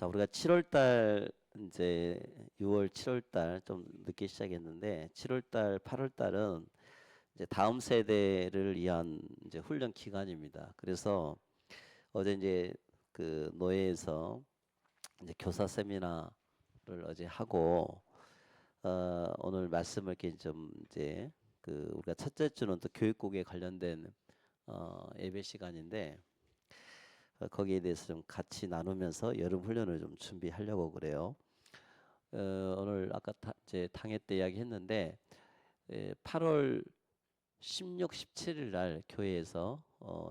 자, 우리가 7월 달 이제 6월, 7월 달 좀 늦게 시작했는데 7월 달, 8월 달은 이제 다음 세대를 위한 이제 훈련 기간입니다. 그래서 어제 이제 그 노예에서 이제 교사 세미나를 어제 하고 오늘 말씀을 이렇게 좀 이제 그 우리가 첫째 주는 또 교육국에 관련된 예배 시간인데 거기에 대해서 좀 같이 나누면서 여름 훈련을 좀 준비하려고 그래요. 오늘 아까 이제 당회 때 이야기했는데 8월 16, 17일 날 교회에서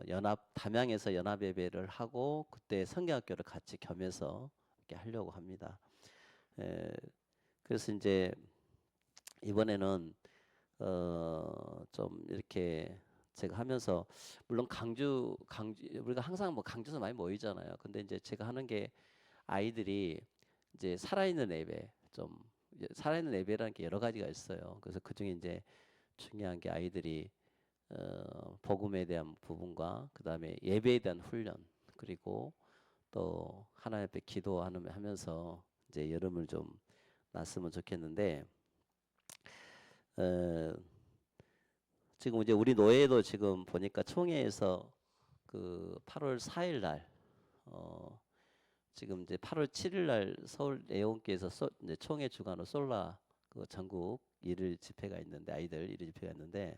연합 담양에서 연합 예배를 하고 그때 성경학교를 같이 겸해서 이렇게 하려고 합니다. 에, 그래서 이제 이번에는 좀 이렇게 제가 하면서 물론 강주 우리가 항상 뭐 강주에서 많이 모이잖아요. 근데 이제 제가 하는 게 아이들이 이제 살아있는 예배 좀 살아있는 예배라는 게 여러 가지가 있어요. 그래서 그 중에 이제 중요한 게 아이들이 복음에 대한 부분과 그 다음에 예배에 대한 훈련 그리고 또 하나님 앞에 기도하면서 이제 여름을 좀 났으면 좋겠는데 어, 지금 이제 우리 노예도 지금 보니까 총회에서 그 8월 4일 날 지금 이제 8월 7일 날 서울 예원교에서 이제 총회 주관으로 솔라 그 전국 일일 집회가 있는데 아이들 일일 집회가 있는데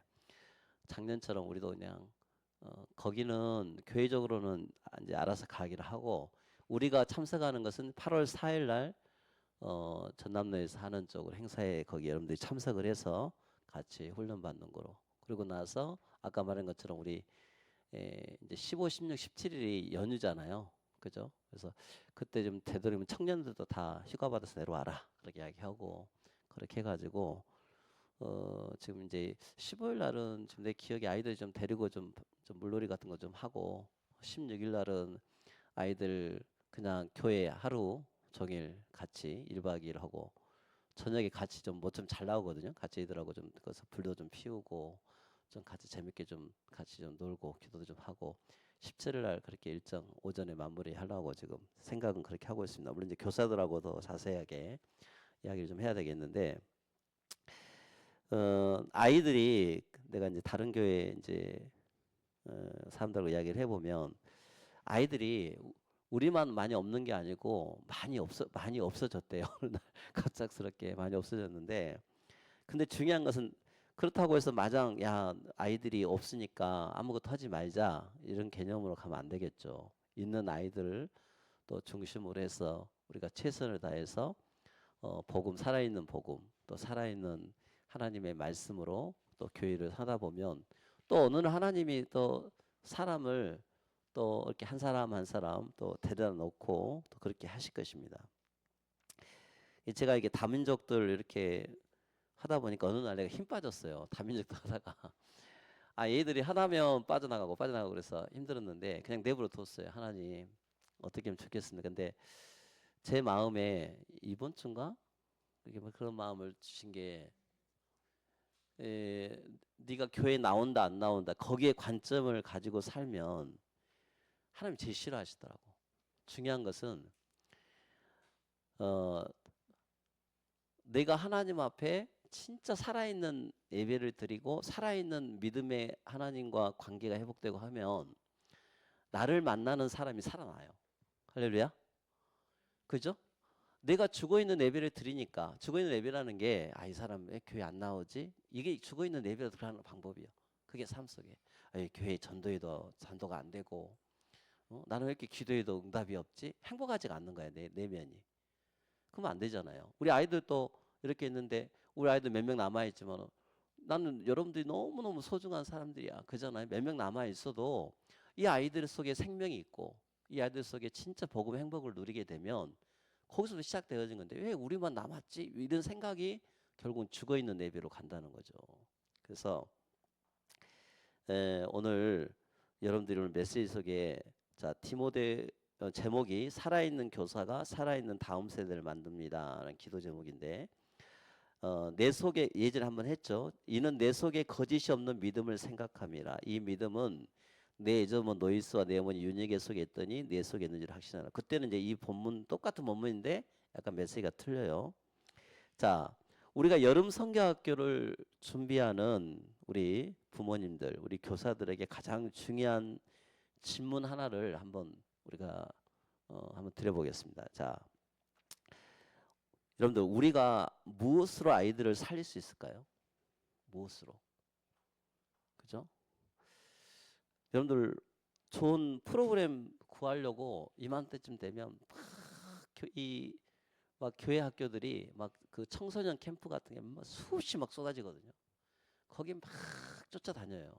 작년처럼 우리도 그냥 거기는 교회적으로는 이제 알아서 가기로 하고 우리가 참석하는 것은 8월 4일 날 전남로에서 하는 쪽으로 행사에 거기 여러분들이 참석을 해서 같이 훈련 받는 거로 그리고 나서 아까 말한 것처럼 우리 이제 15, 16, 17일이 연휴잖아요. 그죠? 그래서 그때 좀 되도록이면 청년들도 다 휴가 받아서 내려와라. 그렇게 이야기하고 그렇게 해가지고 지금 이제 15일 날은 지금 내 기억에 아이들 좀 데리고 좀 물놀이 같은 거 좀 하고 16일 날은 아이들 그냥 교회 하루 종일 같이 1박 2일 하고 저녁에 같이 좀 뭐 좀 잘 나오거든요. 같이 애들하고 좀 그래서 불도 좀 피우고 좀 같이 재밌게 좀 같이 좀 놀고 기도도 좀 하고 17일 날 그렇게 일정 오전에 마무리 하려고 지금 생각은 그렇게 하고 있습니다. 물론 이제 교사들하고도 자세하게 이야기를 좀 해야 되겠는데 아이들이 내가 이제 다른 교회 이제 사람들하고 이야기를 해보면 아이들이 우리만 많이 없는 게 아니고 많이 없어졌대요. 어느 날 갑작스럽게 많이 없어졌는데 근데 중요한 것은 그렇다고 해서 마냥 야 아이들이 없으니까 아무것도 하지 말자 이런 개념으로 가면 안 되겠죠. 있는 아이들을 또 중심으로 해서 우리가 최선을 다해서 복음 살아있는 복음 또 살아있는 하나님의 말씀으로 또 교회를 하다 보면 또 어느 날 하나님이 또 사람을 또 이렇게 한 사람 한 사람 또 데려다 놓고 또 그렇게 하실 것입니다. 제가 이게 다민족들 이렇게 하다 보니까 어느 날 내가 힘 빠졌어요. 다민족들 하다가 얘들이 하나면 빠져나가고 그래서 힘들었는데 그냥 내버려 뒀어요. 하나님 어떻게 하면 좋겠습니다. 근데 제 마음에 이번 주인가 이게 뭐 그런 마음을 주신 게 네가 교회 나온다 안 나온다 거기에 관점을 가지고 살면 하나님 제일 싫어하시더라고. 중요한 것은 어, 내가 하나님 앞에 진짜 살아있는 예배를 드리고 살아있는 믿음의 하나님과 관계가 회복되고 하면 나를 만나는 사람이 살아나요. 할렐루야. 그죠? 내가 죽어있는 예배를 드리니까 죽어있는 예배라는 게 이 사람 왜 교회 안 나오지? 이게 죽어있는 예배로 들어가는 방법이요. 그게 삶 속에 교회 전도가 안 되고 나는 왜 이렇게 기도해도 응답이 없지? 행복하지가 않는 거야 내 내면이. 그러면 안 되잖아요. 우리 아이들도 이렇게 있는데 우리 아이들 몇 명 남아 있지만 나는 여러분들이 너무너무 소중한 사람들이야. 그잖아요. 몇 명 남아 있어도 이 아이들 속에 생명이 있고 이 아이들 속에 진짜 복음 행복을 누리게 되면 거기서부터 시작되어진 건데 왜 우리만 남았지? 이런 생각이 결국은 죽어 있는 내비로 간다는 거죠. 그래서 오늘 여러분들이 오늘 메시지 속에 자 디모데 제목이 살아있는 교사가 살아있는 다음 세대를 만듭니다라는 기도 제목인데 내 속에 예전에 한번 했죠. 이는 내 속에 거짓이 없는 믿음을 생각함이라. 이 믿음은 내 애저먼 노이스와 내 어머니 윤희계 속에 있더니 내 속에 있는지를 확신하라. 그때는 이제 이 본문 똑같은 본문인데 약간 메시지가 틀려요. 자, 우리가 여름 성경학교를 준비하는 우리 부모님들, 우리 교사들에게 가장 중요한 질문 하나를 한번 우리가 한번 드려보겠습니다. 자, 여러분들 우리가 무엇으로 아이들을 살릴 수 있을까요? 무엇으로? 그죠? 여러분들 좋은 프로그램 구하려고 이맘때쯤 되면 막 교회 학교들이 막 그 청소년 캠프 같은 게 막 수없이 막 쏟아지거든요. 거기 막 쫓아다녀요.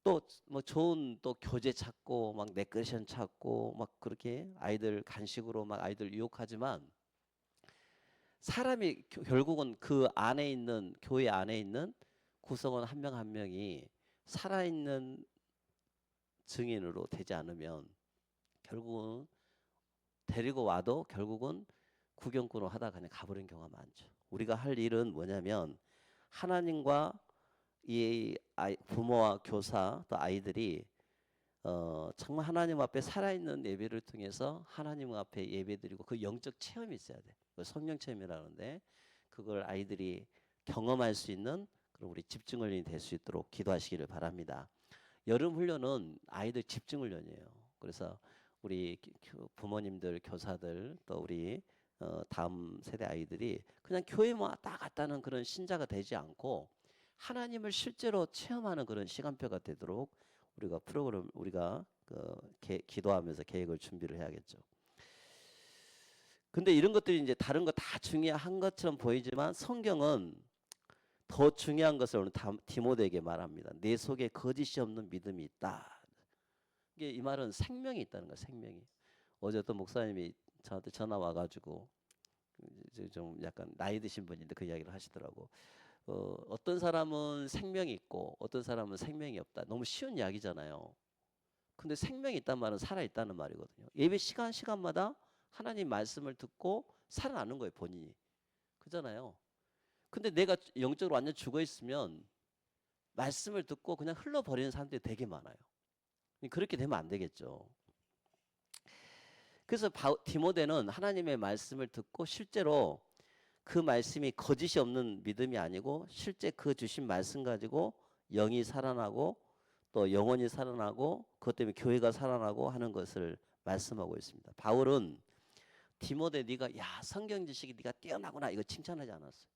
또 뭐 좋은 또 교재 찾고 막 레크레이션 찾고 막 그렇게 아이들 간식으로 막 아이들 유혹하지만 사람이 결국은 그 안에 있는 교회 안에 있는 구성원 한 명 한 명이 살아있는 증인으로 되지 않으면 결국은 데리고 와도 결국은 구경꾼으로 하다가 그냥 가버린 경우가 많죠. 우리가 할 일은 뭐냐면 하나님과 이 부모와 교사 또 아이들이 정말 하나님 앞에 살아있는 예배를 통해서 하나님 앞에 예배드리고 그 영적 체험이 있어야 돼. 성령 체험이라는데 그걸 아이들이 경험할 수 있는 그런 우리 집중 훈련이 될 수 있도록 기도하시기를 바랍니다. 여름 훈련은 아이들 집중 훈련이에요. 그래서 우리 부모님들, 교사들 또 우리 다음 세대 아이들이 그냥 교회만 왔다 갔다는 그런 신자가 되지 않고 하나님을 실제로 체험하는 그런 시간표가 되도록 우리가 프로그램 우리가 기도하면서 계획을 준비를 해야겠죠. 근데 이런 것들이 이제 다른 거 다 중요한 것처럼 보이지만 성경은 더 중요한 것을 오늘 디모데에게 말합니다. 내 속에 거짓이 없는 믿음이 있다. 이게 이 말은 생명이 있다는 거야. 생명이. 어제 어떤 목사님이 저한테 전화 와가지고 좀 약간 나이 드신 분인데 그 이야기를 하시더라고. 어떤 사람은 생명이 있고 어떤 사람은 생명이 없다. 너무 쉬운 이야기잖아요. 근데 생명이 있단 말은 살아있다는 말이거든요. 예배 시간마다 하나님 말씀을 듣고 살아나는 거예요. 본인이. 그잖아요. 근데 내가 영적으로 완전 죽어 있으면 말씀을 듣고 그냥 흘러버리는 사람들이 되게 많아요. 그렇게 되면 안 되겠죠. 그래서 디모데는 하나님의 말씀을 듣고 실제로 그 말씀이 거짓이 없는 믿음이 아니고 실제 그 주신 말씀 가지고 영이 살아나고 또 영혼이 살아나고 그것 때문에 교회가 살아나고 하는 것을 말씀하고 있습니다. 바울은 디모데 네가 성경 지식이 네가 뛰어나구나 이거 칭찬하지 않았어요.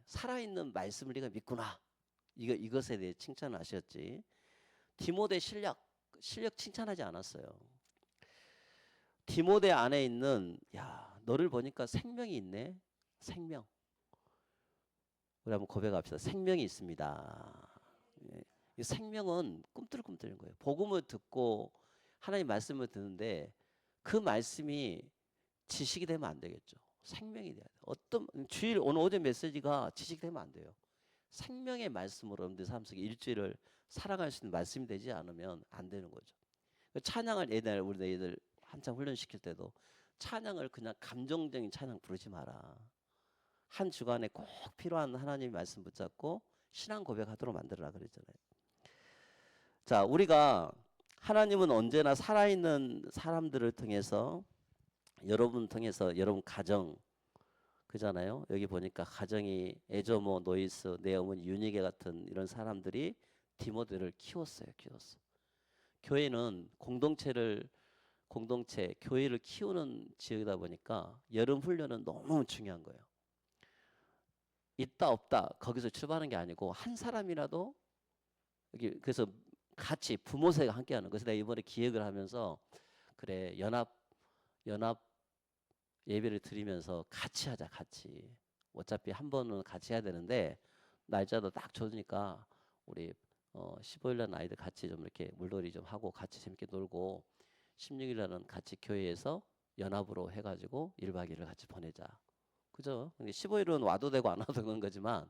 살아있는 말씀을 네가 믿구나 이것에 대해 칭찬을 하셨지. 디모데 실력 칭찬하지 않았어요. 디모데 안에 있는 너를 보니까 생명이 있네. 생명. 우리 한번 고백합시다. 생명이 있습니다. 이 생명은 꿈틀꿈틀인 거예요. 복음을 듣고 하나님 말씀을 듣는데 그 말씀이 지식이 되면 안 되겠죠. 생명이 돼야 돼요. 어떤 주일 오늘 어제 메시지가 지식이 되면 안 돼요. 생명의 말씀으로 여러분들 삶 속에 일주일을 살아갈 수 있는 말씀이 되지 않으면 안 되는 거죠. 찬양을 옛날에 우리 애들 한참 훈련시킬 때도 찬양을 그냥 감정적인 찬양 부르지 마라. 한 주간에 꼭 필요한 하나님의 말씀 붙잡고 신앙 고백하도록 만들어라 그랬잖아요. 자, 우리가 하나님은 언제나 살아있는 사람들을 통해서 여러분 통해서 여러분 가정 그잖아요. 여기 보니까 가정이 에조모, 노이스, 내 어머니 유니게 같은 이런 사람들이 디모데를 키웠어요. 교회는 교회를 키우는 지역이다 보니까 여름 훈련은 너무 중요한 거예요. 있다 없다 거기서 출발하는 게 아니고 한 사람이라도 여기 그래서 같이 부모 세가 함께하는. 그래서 내가 이번에 기획을 하면서 그래 연합 예배를 드리면서 같이 하자 같이. 어차피 한 번은 같이 해야 되는데 날짜도 딱 줘주니까 우리 15일 날 아이들 같이 좀 이렇게 물놀이 좀 하고 같이 재밌게 놀고 16일 날은 같이 교회에서 연합으로 해가지고 1박 2일을 같이 보내자. 그죠? 15일은 와도 되고 안 와도 되는 거지만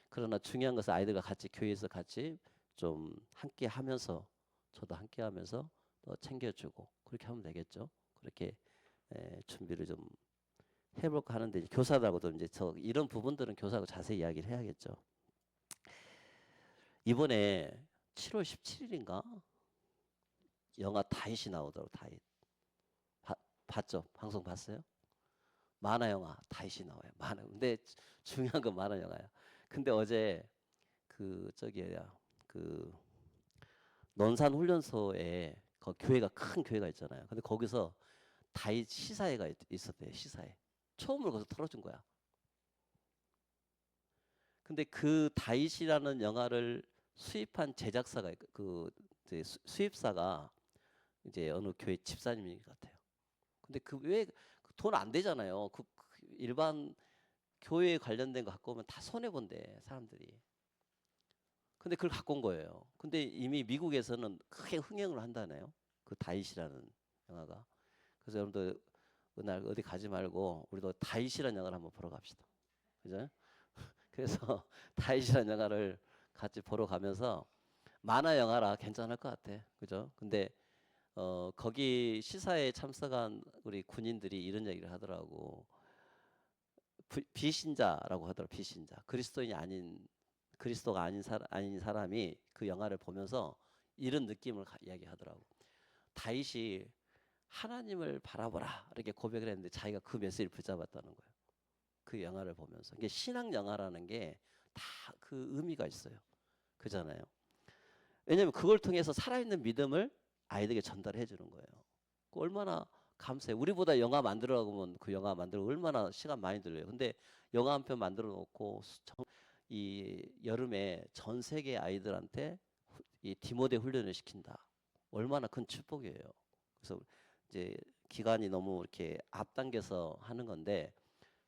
그러나 중요한 것은 아이들과 같이 교회에서 같이 좀 함께 하면서 저도 함께 하면서 또 챙겨주고 그렇게 하면 되겠죠. 그렇게 준비를 좀 해볼까 하는데 교사들하고도 이제 이런 부분들은 교사하고 자세히 이야기를 해야겠죠. 이번에 7월 17일인가 영화 다잇이 나오더라고. 다잇. 봤죠? 방송 봤어요? 만화 영화 다잇이 나와요. 만화. 근데 중요한 건 만화 영화야. 근데 어제 그 저기야 그 논산 훈련소에 교회가 큰 교회가 있잖아요. 근데 거기서 다윗 시사회가 있었대요. 시사회. 처음으로 거기서 털어준 거야. 근데 그 다윗이라는 영화를 수입한 제작사가 그 이제 수입사가 이제 어느 교회 집사님인 것 같아요. 근데 그 왜 돈 안 되잖아요. 그 일반 교회에 관련된 거 갖고 오면 다 손해 본대 사람들이. 근데 그걸 갖고 온 거예요. 근데 이미 미국에서는 크게 흥행을 한다네요. 그 다윗이라는 영화가. 그래서 여러분들 그날 어디 가지 말고 우리도 다윗이라는 영화를 한번 보러 갑시다. 그죠? 그래서 다윗이라는 영화를 같이 보러 가면서 만화 영화라 괜찮을 것 같아. 그죠? 근데 거기 시사에 참석한 우리 군인들이 이런 얘기를 하더라고. 비신자라고 하더라고. 비신자. 그리스도인이 아닌 그리스도가 아닌 사람이 그 영화를 보면서 이런 느낌을 이야기하더라고. 다윗이 하나님을 바라보라 이렇게 고백을 했는데 자기가 그 메시지를 붙잡았다는 거예요. 그 영화를 보면서. 이게 신앙 영화라는 게 다 그 의미가 있어요. 그잖아요. 왜냐하면 그걸 통해서 살아있는 믿음을 아이들에게 전달해 주는 거예요. 얼마나 감사해. 우리보다 영화 만들어 보면 그 영화 만들어 얼마나 시간 많이 들려요. 근데 영화 한 편 만들어 놓고 이 여름에 전 세계 아이들한테 이 디모데 훈련을 시킨다. 얼마나 큰 축복이에요. 그래서 이제 기간이 너무 이렇게 앞당겨서 하는 건데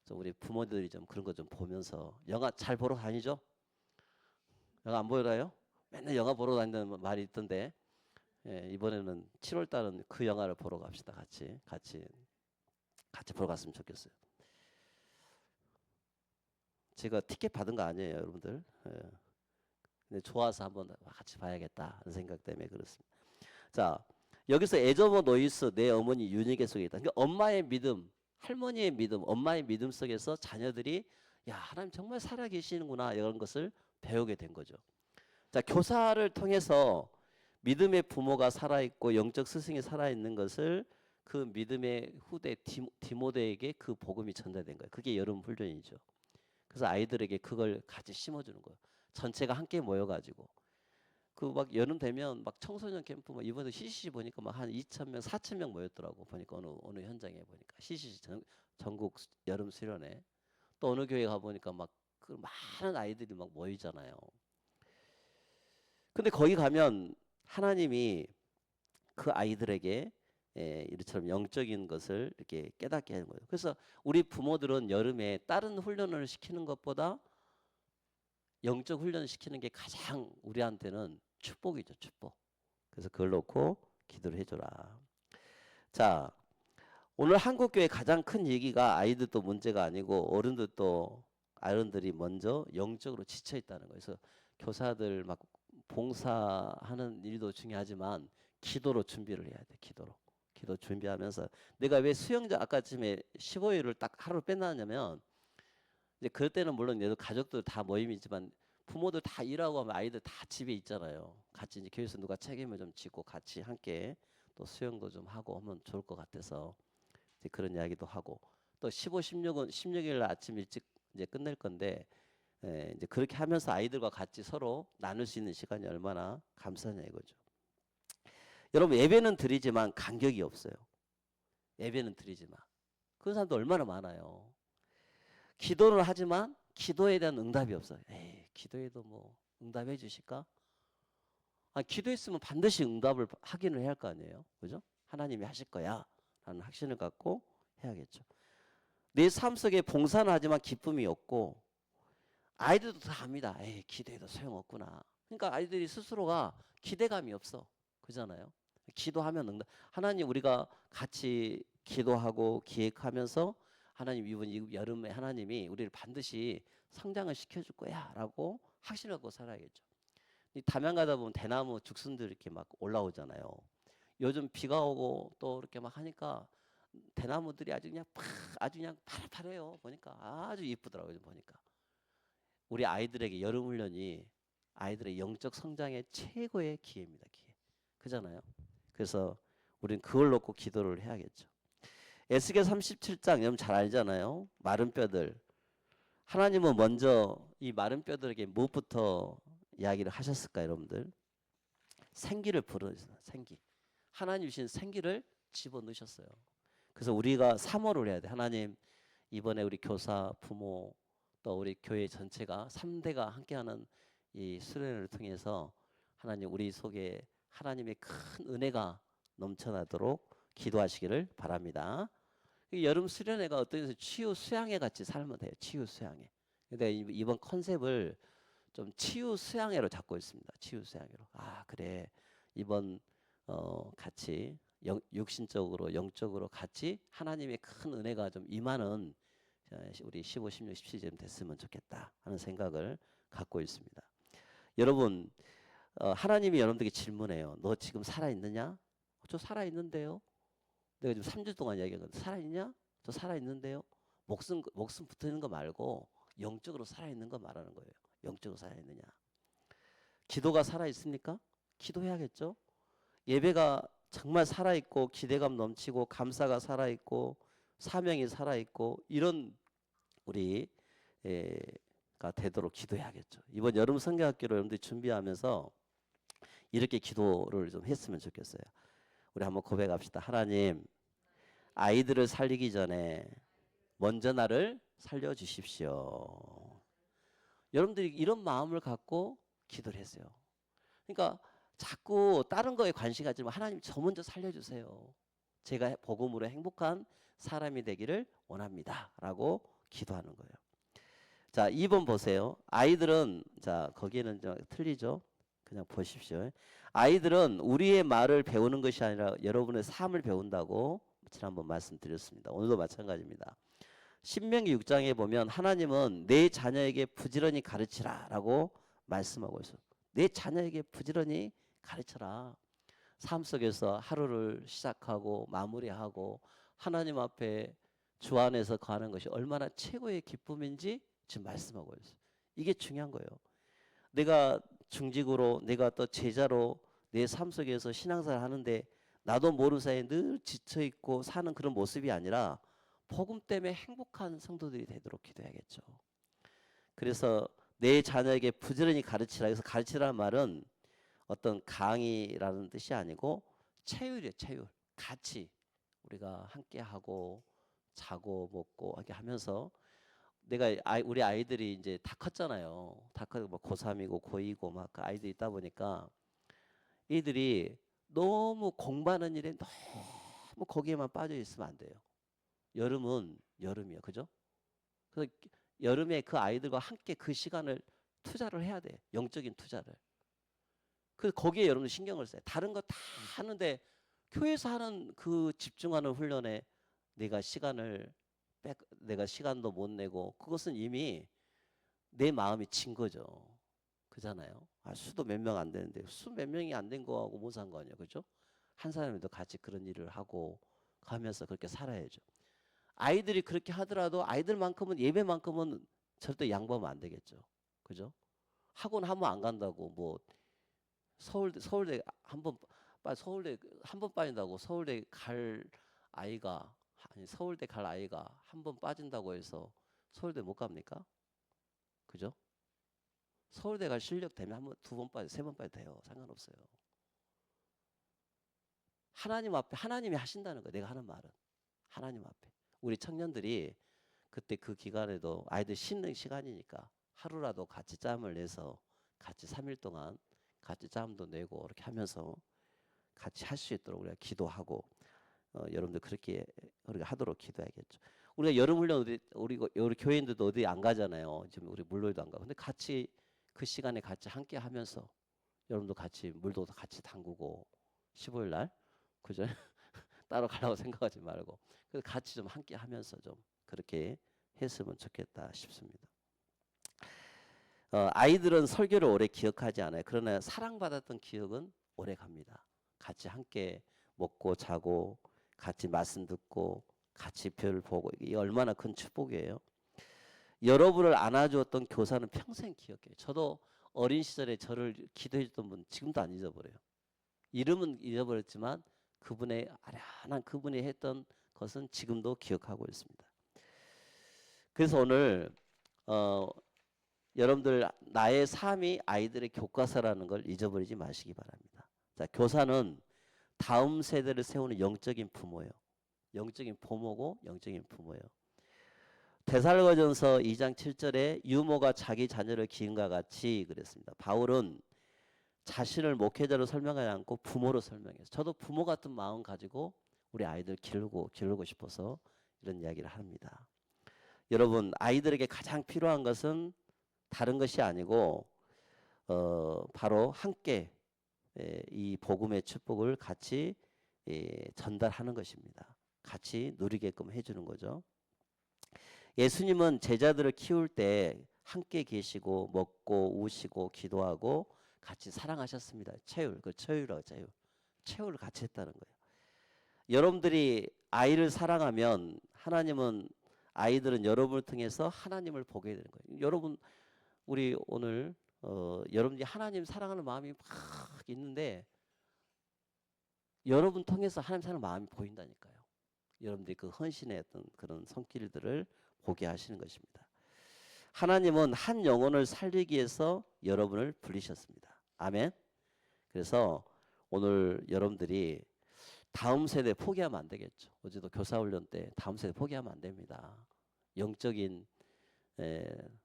우리 부모들이 좀 그런 거 좀 보면서 영화 잘 보러 다니죠? 영화 안 보러 다요? 맨날 영화 보러 다닌다는 말이 있던데 이번에는 7월 달은 그 영화를 보러 갑시다. 같이 보러 갔으면 좋겠어요. 제가 티켓 받은 거 아니에요, 여러분들. 근데 좋아서 한번 같이 봐야겠다 하는 생각 때문에 그렇습니다. 자, 여기서 에저모 노이스 내 어머니 윤희계 속에 있다. 그러니까 엄마의 믿음, 할머니의 믿음, 엄마의 믿음 속에서 자녀들이 야 하나님 정말 살아계시는구나 이런 것을 배우게 된 거죠. 자, 교사를 통해서 믿음의 부모가 살아있고 영적 스승이 살아있는 것을 그 믿음의 후대 디모데에게 그 복음이 전달된 거예요. 그게 여름 훈련이죠. 그래서 아이들에게 그걸 같이 심어주는 거예요. 전체가 함께 모여가지고 그 막 여름 되면 막 청소년 캠프 막 이번에 CCC 보니까 막 한 2,000명, 4,000명 모였더라고. 보니까 어느 현장에 보니까 CCC 전국 여름 수련회 또 어느 교회 가 보니까 막 그 많은 아이들이 막 모이잖아요. 근데 거기 가면 하나님이 그 아이들에게 이처럼 영적인 것을 이렇게 깨닫게 하는 거예요. 그래서 우리 부모들은 여름에 다른 훈련을 시키는 것보다 영적 훈련을 시키는 게 가장 우리한테는 축복이죠, 축복. 그래서 그걸 놓고 기도를 해줘라. 자, 오늘 한국교회 가장 큰 얘기가 아이들도 문제가 아니고 어른들이 먼저 영적으로 지쳐 있다는 거예요. 그래서 교사들 막 봉사하는 일도 중요하지만 기도로 준비를 해야 돼. 기도 준비하면서 내가 왜 수영장 아까쯤에 15일을 딱 하루 빼놨냐면 이제 그럴 때는 물론 얘도 가족들 다 모임이지만 부모들 다 일하고 하면 아이들 다 집에 있잖아요. 같이 이제 교회에서 누가 책임을 좀 지고 같이 함께 또 수영도 좀 하고 하면 좋을 것 같아서 이제 그런 이야기도 하고 또 15, 16일 날 아침 일찍 이제 끝낼 건데 이제 그렇게 하면서 아이들과 같이 서로 나눌 수 있는 시간이 얼마나 감사하냐 이거죠. 여러분 예배는 드리지만 간격이 없어요. 예배는 드리지만 그런 사람도 얼마나 많아요. 기도를 하지만 기도에 대한 응답이 없어요. 에이, 기도해도 뭐 응답해 주실까? 기도했으면 반드시 응답을 하기는 해야 할 거 아니에요. 그죠? 하나님이 하실 거야 라는 확신을 갖고 해야겠죠. 내 삶 속에 봉사는 하지만 기쁨이 없고 아이들도 다 압니다. 에이, 기도해도 소용없구나. 그러니까 아이들이 스스로가 기대감이 없어. 그잖아요. 기도하면 응답. 하나님 우리가 같이 기도하고 기획하면서 하나님 이번 여름에 하나님이 우리를 반드시 성장을 시켜줄 거야라고 확신을 갖고 살아야겠죠. 이 담양 가다 보면 대나무 죽순들 이렇게 막 올라오잖아요. 요즘 비가 오고 또 이렇게 막 하니까 대나무들이 아주 그냥 파래파래요. 보니까 아주 이쁘더라고요. 보니까 우리 아이들에게 여름 훈련이 아이들의 영적 성장의 최고의 기회입니다. 기회. 그잖아요. 그래서 우리는 그걸 놓고 기도를 해야겠죠. 에스겔 37장 여러분 잘 알잖아요. 마른 뼈들. 하나님은 먼저 이 마른 뼈들에게 무엇부터 이야기를 하셨을까 여러분들? 생기를 불어넣으셨어요. 생기. 하나님 주신 생기를 집어넣으셨어요. 그래서 우리가 사모를 해야 돼. 하나님 이번에 우리 교사, 부모 또 우리 교회 전체가 3대가 함께하는 이 수련회를 통해서 하나님 우리 속에 하나님의 큰 은혜가 넘쳐나도록 기도하시기를 바랍니다. 이 여름 수련회가 어떤 데서 치유 수양회 같이 살면 돼요. 치유 수양회. 근데 이번 컨셉을 좀 치유 수양회로 잡고 있습니다. 치유 수양회로. 아 그래 이번 같이 육신적으로 영적으로 같이 하나님의 큰 은혜가 좀 임하는 우리 15, 16, 17쯤 됐으면 좋겠다 하는 생각을 갖고 있습니다. 여러분 하나님이 여러분들에게 질문해요. 너 지금 살아있느냐? 저 살아있는데요. 내가 지금 3주 동안 이야기하거든. 살아있냐? 저 살아있는데요. 목숨 붙어있는 거 말고 영적으로 살아있는 거 말하는 거예요. 영적으로 살아있느냐. 기도가 살아있습니까? 기도해야겠죠. 예배가 정말 살아있고 기대감 넘치고 감사가 살아있고 사명이 살아있고 이런 우리가 되도록 기도해야겠죠. 이번 여름 성경학교를 여러분들이 준비하면서 이렇게 기도를 좀 했으면 좋겠어요. 우리 한번 고백합시다. 하나님 아이들을 살리기 전에 먼저 나를 살려주십시오. 여러분들이 이런 마음을 갖고 기도를 했어요. 그러니까 자꾸 다른 거에 관심 갖지 말고 하나님 저 먼저 살려주세요. 제가 복음으로 행복한 사람이 되기를 원합니다. 라고 기도하는 거예요. 자 2번 보세요. 아이들은 자 거기에는 좀 틀리죠. 그냥 보십시오. 아이들은 우리의 말을 배우는 것이 아니라 여러분의 삶을 배운다고 지난번 말씀드렸습니다. 오늘도 마찬가지입니다. 신명기 6장에 보면 하나님은 내 자녀에게 부지런히 가르치라 라고 말씀하고 있어요. 내 자녀에게 부지런히 가르쳐라. 삶 속에서 하루를 시작하고 마무리하고 하나님 앞에 주 안에서 거하는 것이 얼마나 최고의 기쁨인지 지금 말씀하고 있어요. 이게 중요한 거예요. 내가 중직으로 내가 또 제자로 내 삶 속에서 신앙생활 하는데 나도 모르는 사이에 늘 지쳐있고 사는 그런 모습이 아니라 복음 때문에 행복한 성도들이 되도록 기도해야겠죠. 그래서 내 자녀에게 부지런히 가르치라. 그래서 가르치라는 말은 어떤 강의라는 뜻이 아니고 체율이에요. 체율. 같이 우리가 함께하고 자고 먹고 이렇게 하면서 내가 우리 아이들이 이제 다 컸잖아요. 다 커서 뭐 고3이고 고2고 막 그 아이들이 있다 보니까 애들이 너무 공부하는 일에 너무 거기에만 빠져 있으면 안 돼요. 여름은 여름이야. 그죠? 그래서 여름에 그 아이들과 함께 그 시간을 투자를 해야 돼. 영적인 투자를. 그래서 거기에 여러분들 신경을 써요. 다른 거 다 하는데 교회에서 하는 그 집중하는 훈련에 내가 시간도 못 내고 그것은 이미 내 마음이 진 거죠. 그잖아요. 수도 몇 명 안 되는데 수 몇 명이 안 된 거하고 뭐 상관이야. 그죠? 한 사람이도 같이 그런 일을 하고 가면서 그렇게 살아야죠. 아이들이 그렇게 하더라도 아이들만큼은 예배만큼은 절대 양보하면 안 되겠죠. 그죠? 학원 한 번 안 간다고 뭐 서울대 한 번 빠진다고 서울대 갈 아이가 한 번 빠진다고 해서 서울대 못 갑니까? 그죠? 서울대 갈 실력 되면 한 번, 두 번 빠져, 세 번 빠져 돼요. 상관없어요. 하나님 앞에 하나님이 하신다는 거예요. 내가 하는 말은 하나님 앞에 우리 청년들이 그때 그 기간에도 아이들 쉬는 시간이니까 하루라도 같이 짬을 내서 같이 3일 동안 같이 짬도 내고 이렇게 하면서 같이 할 수 있도록 우리가 기도하고 여러분들 그렇게 우리가 하도록 기도해야겠죠. 우리가 여름 훈련 우리 교회인들도 어디 안 가잖아요. 지금 우리 물놀이도 안 가고. 근데 같이 그 시간에 같이 함께 하면서 여러분도 같이 물도 같이 담그고 15일 날 그죠? 따로 가려고 생각하지 말고 그래서 같이 좀 함께 하면서 좀 그렇게 했으면 좋겠다 싶습니다. 아이들은 설교를 오래 기억하지 않아요. 그러나 사랑받았던 기억은 오래 갑니다. 같이 함께 먹고 자고 같이 말씀 듣고 같이 별 보고 이게 얼마나 큰 축복이에요. 여러분을 안아주었던 교사는 평생 기억해요. 저도 어린 시절에 저를 기도해 줬던 분 지금도 안 잊어버려요. 이름은 잊어버렸지만 그분의 아련한 그분이 했던 것은 지금도 기억하고 있습니다. 그래서 오늘 여러분들 나의 삶이 아이들의 교과서라는 걸 잊어버리지 마시기 바랍니다. 자, 교사는 다음 세대를 세우는 영적인 부모예요. 영적인 보모고 영적인 부모예요. 데살로니가전서 2장 7절에 유모가 자기 자녀를 기른과 같이 그랬습니다. 바울은 자신을 목회자로 설명하지 않고 부모로 설명해서 저도 부모 같은 마음 가지고 우리 아이들 기르고 싶어서 이런 이야기를 합니다. 여러분 아이들에게 가장 필요한 것은 다른 것이 아니고 바로 함께 이 복음의 축복을 같이 전달하는 것입니다. 같이 누리게끔 해주는 거죠. 예수님은 제자들을 키울 때 함께 계시고 먹고 우시고 기도하고 같이 사랑하셨습니다. 체휼을 같이 했다는 거예요. 여러분들이 아이를 사랑하면 하나님은 아이들은 여러분을 통해서 하나님을 보게 되는 거예요. 여러분 우리 오늘 여러분이 하나님 사랑하는 마음이 막 있는데 여러분 통해서 하나님 사랑하는 마음이 보인다니까요. 여러분들이 그 헌신의 어떤 그런 손길들을 보게 하시는 것입니다. 하나님은 한 영혼을 살리기 위해서 여러분을 부르셨습니다. 아멘. 그래서 오늘 여러분들이 다음 세대 포기하면 안 되겠죠. 어제도 교사훈련 때 다음 세대 포기하면 안 됩니다. 영적인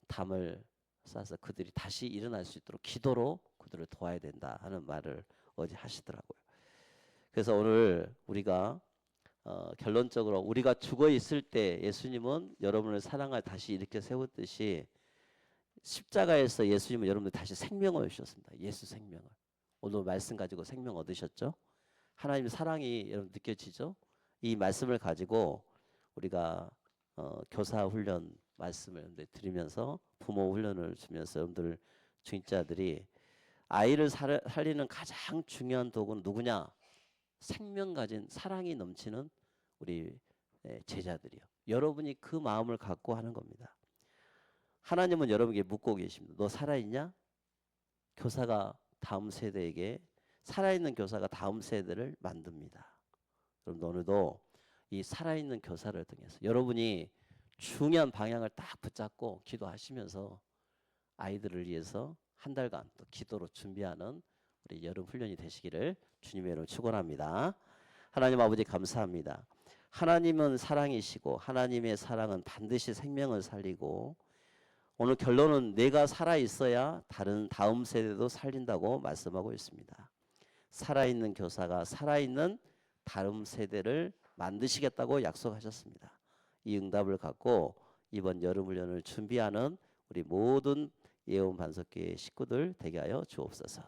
담을 쌓아서 그들이 다시 일어날 수 있도록 기도로 그들을 도와야 된다 하는 말을 어제 하시더라고요. 그래서 오늘 우리가 결론적으로 우리가 죽어 있을 때 예수님은 여러분을 사랑하여 다시 일으켜 세웠듯이 십자가에서 예수님은 여러분들 다시 생명을 주셨습니다. 예수 생명을. 오늘 말씀 가지고 생명 얻으셨죠? 하나님의 사랑이 여러분 느껴지죠? 이 말씀을 가지고 우리가 교사 훈련 말씀을 드리면서 부모 훈련을 주면서 여러분들 중직자들이 아이를 살리는 가장 중요한 도구는 누구냐? 생명 가진 사랑이 넘치는 우리 제자들이요. 여러분이 그 마음을 갖고 하는 겁니다. 하나님은 여러분에게 묻고 계십니다. 너 살아있냐? 교사가 다음 세대에게 살아있는 교사가 다음 세대를 만듭니다. 그럼 오늘도 이 살아있는 교사를 통해서 여러분이 중요한 방향을 딱 붙잡고 기도하시면서 아이들을 위해서 한 달간 또 기도로 준비하는 우리 여름 훈련이 되시기를 주님의 이름으로 축원합니다. 하나님 아버지 감사합니다. 하나님은 사랑이시고 하나님의 사랑은 반드시 생명을 살리고 오늘 결론은 내가 살아있어야 다음 세대도 살린다고 말씀하고 있습니다. 살아있는 교사가 살아있는 다음 세대를 만드시겠다고 약속하셨습니다. 이 응답을 갖고 이번 여름훈련을 준비하는 우리 모든 예언 반석교회 식구들 되게 하여 주옵소서.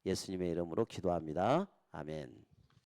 예수님의 이름으로 기도합니다. 아멘.